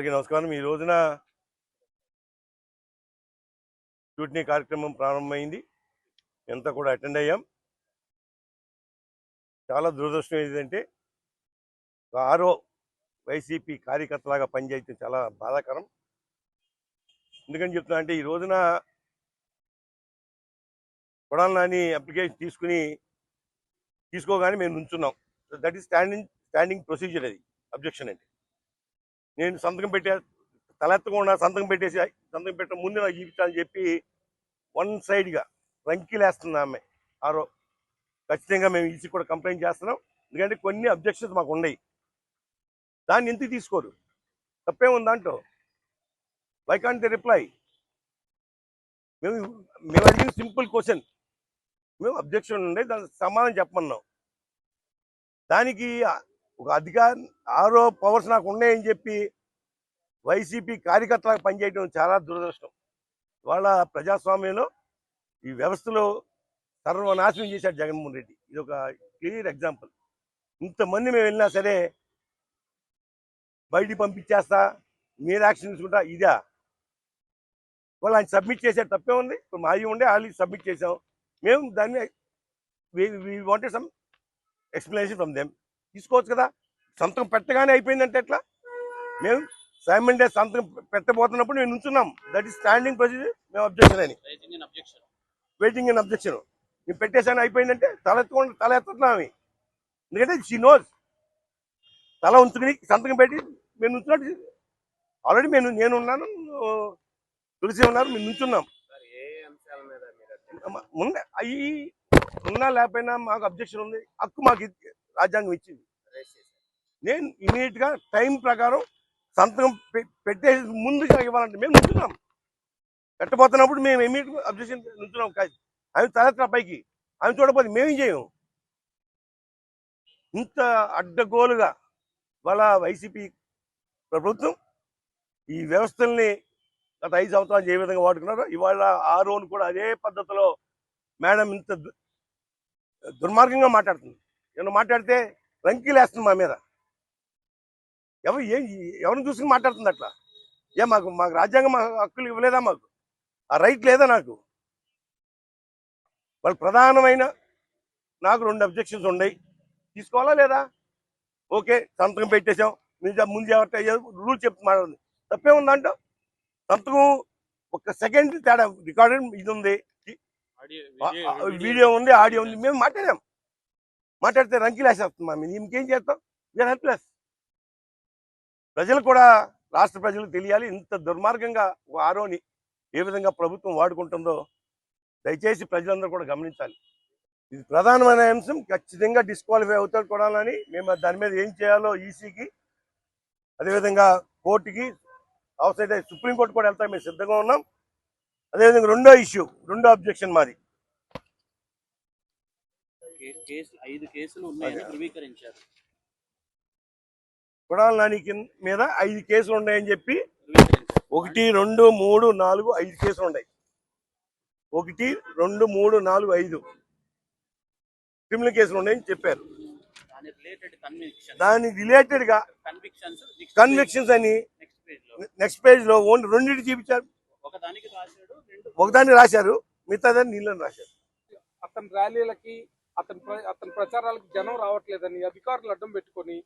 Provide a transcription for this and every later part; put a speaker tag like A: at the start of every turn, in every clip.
A: అందరికీ నమస్కారం. ఈ రోజున స్క్రూటినీ కార్యక్రమం ప్రారంభమైంది. అంతా కూడా అటెండ్ అయ్యాం. చాలా దురదృష్టం ఏంటంటే ఆరో వైసీపీ కార్యకర్తలాగా పనిచేయడం చాలా బాధాకరం. ఎందుకని చెప్తున్నా అంటే ఈ రోజున కొడాలి నాని అప్లికేషన్ తీసుకోగానే మేము నుంచున్నాం. That is standing procedure. అది అబ్జెక్షన్ అండి. నేను సంతకం తలెత్తకుండా సంతకం పెట్టే ముందు నాకు చూపించాలని చెప్పి వన్ సైడ్గా రంకిలేస్తుంది ఆమె. ఆరో ఖచ్చితంగా మేము ఈసీ కూడా కంప్లైంట్ చేస్తున్నాం. ఎందుకంటే కొన్ని అబ్జెక్షన్స్ మాకు ఉన్నాయి. దాన్ని ఎందుకు తీసుకోరు? తప్పే ఉంది దాంట్లో. Why can't they reply? మేము అడిగిన సింపుల్ క్వశ్చన్. మేము అబ్జెక్షన్ ఉండే దానికి సమాధానం చెప్పమన్నాం. దానికి ఒక ఆరో పవర్స్ నాకు ఉన్నాయని చెప్పి వైసీపీ కార్యకర్తలకు పనిచేయడం చాలా దురదృష్టం. వాళ్ళ ప్రజాస్వామ్యంలో ఈ వ్యవస్థలో సర్వనాశనం చేశాడు జగన్మోహన్ రెడ్డి. ఇది ఒక క్లియర్ ఎగ్జాంపుల్. ఇంతమంది మేము వెళ్ళినా సరే బయటికి పంపించేస్తా, మీరు యాక్షన్ తీసుకుంటా, ఇదా? వాళ్ళు ఆయన సబ్మిట్ చేశారు. తప్పే ఉంది. ఇప్పుడు మాది ఉండే వాళ్ళు సబ్మిట్ చేసాం. మేము దాన్ని we wanted some explanation from them. తీసుకోవచ్చు కదా. సంతకం పెట్టగానే అయిపోయిందంటే ఎట్లా? మేము సైమన్ డే సంతకం పెట్టబోతున్నప్పుడు మేము నుంచున్నాం. That is standing procedure. మేము అబ్జెక్షన్ అని వెయిటింగ్ అండ్ అబ్జెక్షన్. మేము పెట్టేసాను అయిపోయిందంటే తల ఎత్తున్నాం. ఎందుకంటే షీ నోస్. తల ఉంచుకుని సంతకం పెట్టి మేము నుంచున్నట్టు ఆల్రెడీ నేను ఉన్నాను, తులసి ఉన్నారు, మేము నుంచున్నాం. అవి ఉన్నా లేకపోయినా మాకు అబ్జెక్షన్ ఉంది. హక్కు మాకు రాజ్యాంగం ఇచ్చింది. నేను ఇమీడియట్ గా టైం ప్రకారం సంతకం పెట్టే ముందుగా ఇవ్వాలంటే మేము నుంచున్నాం. పెట్టబోతున్నప్పుడు మేము ఇమీడియట్ గా అబ్జెక్షన్ నుంచున్నాం. కాదు ఆమె తలెత్తిన పైకి, ఆమె చూడకపోతే మేమేం చేయము. ఇంత అడ్డగోలుగా వాళ్ళ వైసీపీ ప్రభుత్వం ఈ వ్యవస్థల్ని గత 5 సంవత్సరాలు ఏ విధంగా వాడుకున్నారో ఇవాళ ఆరోను కూడా అదే పద్ధతిలో మేడం ఇంత దుర్మార్గంగా మాట్లాడుతుంది. ఏమన్నా మాట్లాడితే రంకీలేస్తుంది మా మీద. ఎవరిని చూసుకుని మాట్లాడుతుంది అట్లా? మాకు రాజ్యాంగం హక్కులు ఇవ్వలేదా? మాకు ఆ రైట్ లేదా? నాకు వాళ్ళు ప్రధానమైన నాకు 2 అబ్జెక్షన్స్ ఉన్నాయి. తీసుకోవాలా లేదా? ఓకే, సంతకం పెట్టేశాం. ముందు ఎవరి రూల్ చెప్తూ మాట్లాడుతుంది. తప్పే ఉందంటో. సంతకం ఒక సెకండ్ తేడా. రికార్డెడ్ ఇది ఉంది, వీడియో ఉంది, ఆడియో ఉంది. మేము మాట్లాడితే రంకిలేసేస్తుంది మా మీద. ఇంకేం చేస్తాం? We are helpless. ప్రజలు కూడా, రాష్ట్ర ప్రజలకు తెలియాలి ఇంత దుర్మార్గంగా ఆరోని ఏ విధంగా ప్రభుత్వం వాడుకుంటుందో. దయచేసి ప్రజలందరూ కూడా గమనించాలి. ఇది ప్రధానమైన అంశం. ఖచ్చితంగా డిస్క్వాలిఫై అవుతాడు కొడాలని. మేము దాని మీద ఏం చేయాలో ఈసీకి, అదేవిధంగా కోర్టుకి, అవసరం సుప్రీంకోర్టు కూడా వెళ్తాం. మేము సిద్ధంగా ఉన్నాం. అదేవిధంగా రెండో అబ్జెక్షన్ మాది.
B: 5 కేసులు ఉన్నాయని ధృవీకరించారు.
A: కొడాలి నాని మీద 5 కేసులు ఉన్నాయని చెప్పి 1, 2, 3, 4, 5 కేసులు ఉన్నాయి. 1, 2, 3, 4, 5 క్రిమినల్ కేసులు ఉన్నాయని చెప్పారు. దాని రిలేటెడ్ గా కన్విక్షన్స్ అని నెక్స్ట్ పేజ్ లో ఓన్లీ 2 చూపించారు. ఒకదాన్ని రాశారు, మిగతాదాన్ని నీళ్ళని రాశారు.
C: అతని ర్యాలీలకి అతని ప్రచారాలకు జనం రావట్లేదని అధికారులు అడ్డం పెట్టుకొని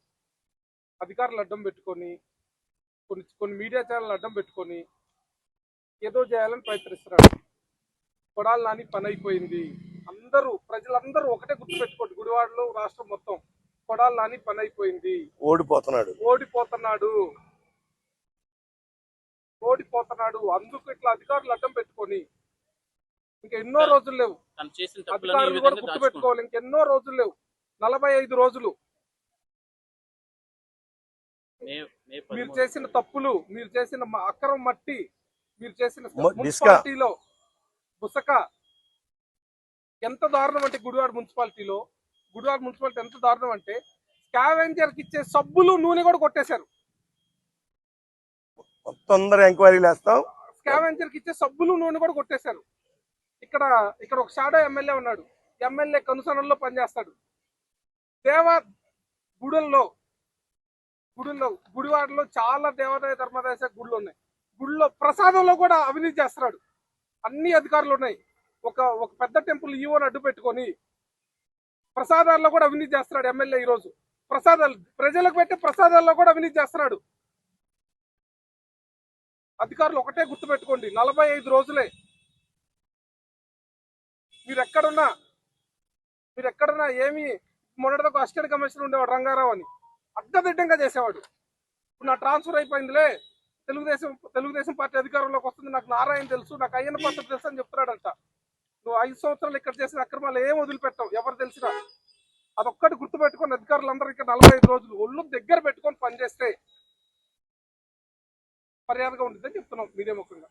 C: కొన్ని మీడియా ఛానల్ అడ్డం పెట్టుకొని ఏదో చేయాలని ప్రయత్నిస్తున్నాడు. కొడాలి నాని పని అయిపోయింది. ప్రజలందరూ ఒకటే గుర్తుపెట్టుకోండి. గుడివాడలో రాష్ట్రం మొత్తం కొడాలి నాని పని అయిపోయింది. ఓడిపోతున్నాడు. అందుకు ఇట్లా అధికారులు అడ్డం పెట్టుకొని ఇంకా ఎన్నో రోజులు లేవు. అధికారులు కూడా గుర్తుపెట్టుకోవాలి. ఇంకెన్నో రోజులు లేవు. 45 రోజులు. మీరు చేసిన తప్పులు, మీరు చేసిన అక్రమ మట్టి, మీరు చేసిన మున్సిపాలిటీలో బుసక ఎంత దారుణం అంటే గుడివాడ మున్సిపాలిటీ ఎంత దారుణం అంటే స్కావెంజర్కి ఇచ్చే సబ్బులు, నూనె కూడా కొట్టేశారు.
A: తొందర ఎంక్వైరీలు వేస్తాం.
C: స్కావెంజర్కి ఇచ్చే సబ్బులు, నూనె కూడా కొట్టేశారు. ఇక్కడ ఒక షాడో ఎమ్మెల్యే ఉన్నాడు. ఎమ్మెల్యే కనుసనల్లో పనిచేస్తాడు. గుడుల్లో గుళ్ళలో గుడివాడలో చాలా దేవాదాయ ధర్మాదాయ శాఖ గుళ్ళు ఉన్నాయి. గుళ్ళో ప్రసాదంలో కూడా అవినీతి చేస్తున్నాడు. అన్ని అధికారులు ఉన్నాయి. ఒక ఒక పెద్ద టెంపుల్ ఈవోని అడ్డు పెట్టుకొని ప్రసాదాల్లో కూడా అవినీతి చేస్తున్నాడు ఎమ్మెల్యే. ఈరోజు ప్రసాదాలు ప్రజలకు పెట్టే ప్రసాదాల్లో కూడా అవినీతి చేస్తున్నాడు. అధికారులు ఒకటే గుర్తుపెట్టుకోండి, 45 రోజులే. మీరు ఎక్కడున్నా ఏమి మొన్నటిదాకా అసిస్టెంట్ కమిషనర్ ఉండేవాడు రంగారావు అని, అడ్డదిడ్డంగా చేసేవాడు. ఇప్పుడు నా ట్రాన్స్ఫర్ అయిపోయిందిలే, తెలుగుదేశం పార్టీ అధికారంలోకి వస్తుంది, నాకు నారాయణ తెలుసు, నాకు అయ్యన్న పాత్ర తెలుసు అని చెప్తున్నాడంట. నువ్వు 5 సంవత్సరాలు ఇక్కడ చేసిన అక్రమాలు ఏం వదిలిపెట్టావు ఎవరు తెలిసినా. అదొక్కటి గుర్తుపెట్టుకొని అధికారులందరూ ఇక్కడ 45 రోజులు ఒళ్ళు దగ్గర పెట్టుకొని పనిచేస్తే మర్యాదగా ఉంటుందని చెప్తున్నాం మీడియా ముఖంగా.